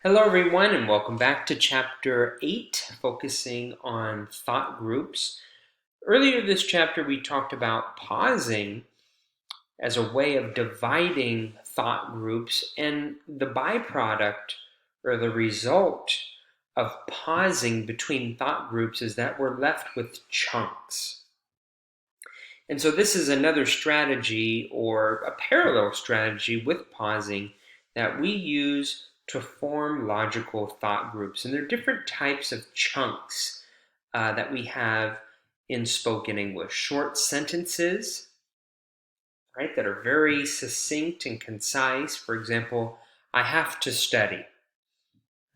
Hello, everyone, and welcome back to Chapter 8, focusing on thought groups. Earlier this chapter, we talked about pausing as a way of dividing thought groups, and the byproduct or the result of pausing between thought groups is that we're left with chunks. And so this is another strategy or a parallel strategy with pausing that we use to form logical thought groups. And there are different types of chunks that we have in spoken English. Short sentences, right, that are very succinct and concise. For example, I have to study.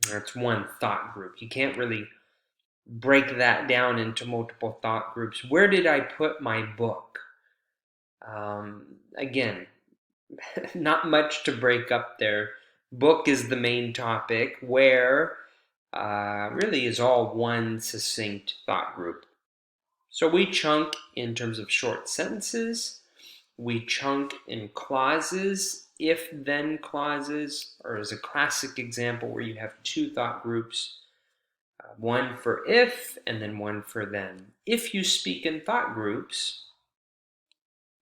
That's one thought group. You can't really break that down into multiple thought groups. Where did I put my book? Again, not much to break up there. Book is the main topic, where really is all one succinct thought group. So we chunk in terms of short sentences, we chunk in clauses, if-then clauses, or as a classic example where you have two thought groups, one for if and then one for then. If you speak in thought groups,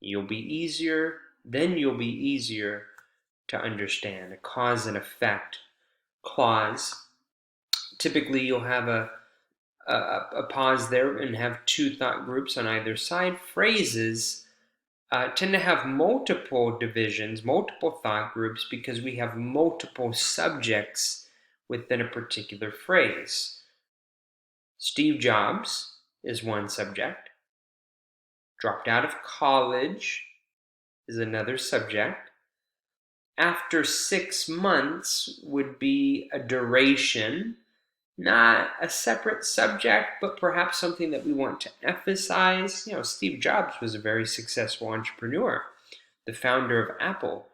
you'll be easier to understand. A cause and effect clause. Typically, you'll have a pause there and have two thought groups on either side. Phrases tend to have multiple divisions, multiple thought groups, because we have multiple subjects within a particular phrase. Steve Jobs is one subject. Dropped out of college is another subject. After 6 months would be a duration, not a separate subject, but perhaps something that we want to emphasize. Steve Jobs was a very successful entrepreneur, the founder of Apple.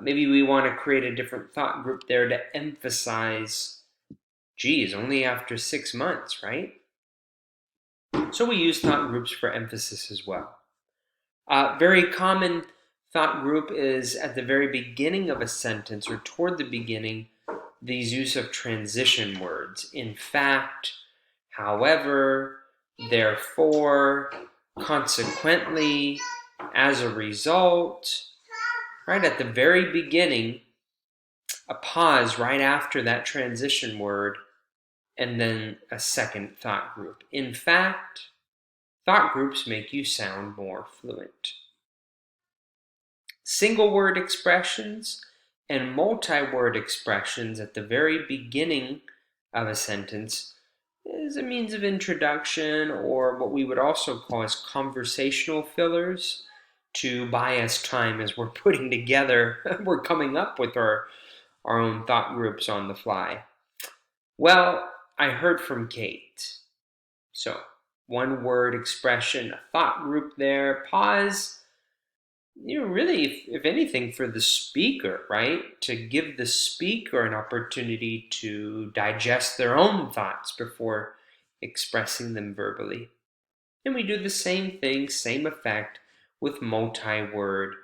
Maybe we want to create a different thought group there to emphasize, geez, only after 6 months, right? So we use thought groups for emphasis as well. Very common thought group is at the very beginning of a sentence or toward the beginning, these use of transition words. In fact, however, therefore, consequently, as a result, right at the very beginning, a pause right after that transition word, and then a second thought group. In fact, thought groups make you sound more fluent. Single word expressions and multi-word expressions at the very beginning of a sentence is a means of introduction, or what we would also call as conversational fillers, to buy us time as we're putting together, we're coming up with our own thought groups on the fly. Well, I heard from Kate. So, one word expression, a thought group there, pause. Really, if anything, for the speaker, right? To give the speaker an opportunity to digest their own thoughts before expressing them verbally. And we do the same thing, same effect with multi-word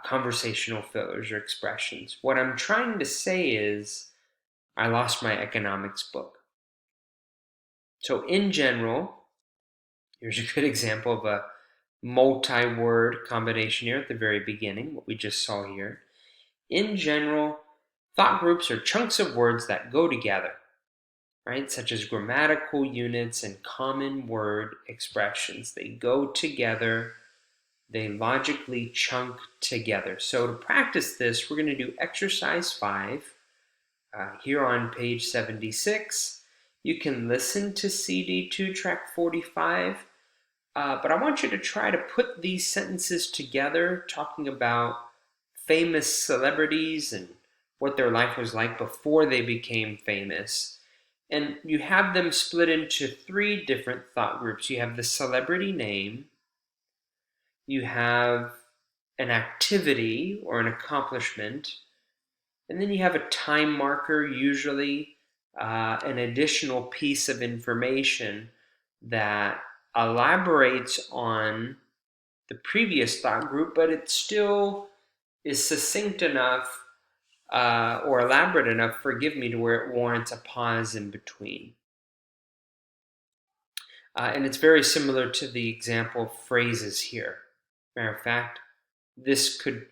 conversational fillers or expressions. What I'm trying to say is, I lost my economics book. So in general, here's a good example of a multi-word combination here at the very beginning, what we just saw here. In general, thought groups are chunks of words that go together, right? Such as grammatical units and common word expressions. They go together, they logically chunk together. So to practice this, we're going to do exercise 5 here on page 76. You can listen to CD2 track 45. But I want you to try to put these sentences together, talking about famous celebrities and what their life was like before they became famous. And you have them split into 3 different thought groups. You have the celebrity name, you have an activity or an accomplishment, and then you have a time marker, usually an additional piece of information that elaborates on the previous thought group, but it still is succinct enough or elaborate enough, forgive me, to where it warrants a pause in between. And it's very similar to the example phrases here. Matter of fact, this could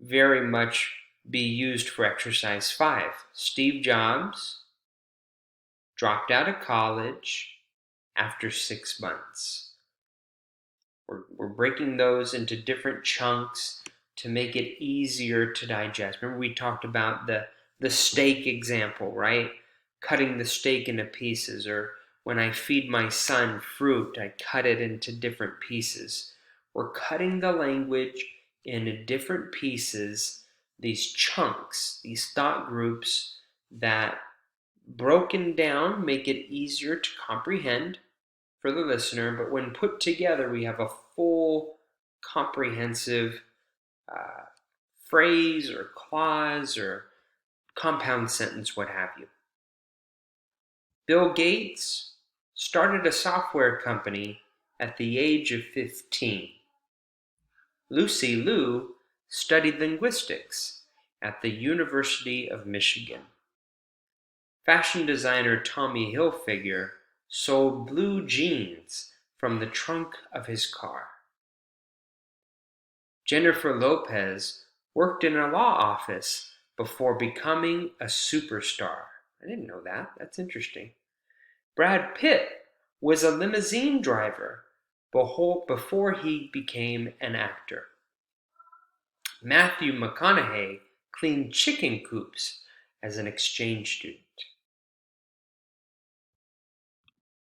very much be used for exercise 5. Steve Jobs dropped out of college after 6 months. We're breaking those into different chunks to make it easier to digest. Remember we talked about the steak example, right? Cutting the steak into pieces, or when I feed my son fruit, I cut it into different pieces. We're cutting the language into different pieces, these chunks, these thought groups that broken down make it easier to comprehend for the listener, but when put together, we have a full, comprehensive uh, phrase or clause or compound sentence, what have you. Bill Gates started a software company at the age of 15. Lucy Liu studied linguistics at the University of Michigan. Fashion designer Tommy Hilfiger sold blue jeans from the trunk of his car. Jennifer Lopez worked in a law office before becoming a superstar. I didn't know that. That's interesting. Brad Pitt was a limousine driver before he became an actor. Matthew McConaughey cleaned chicken coops as an exchange student.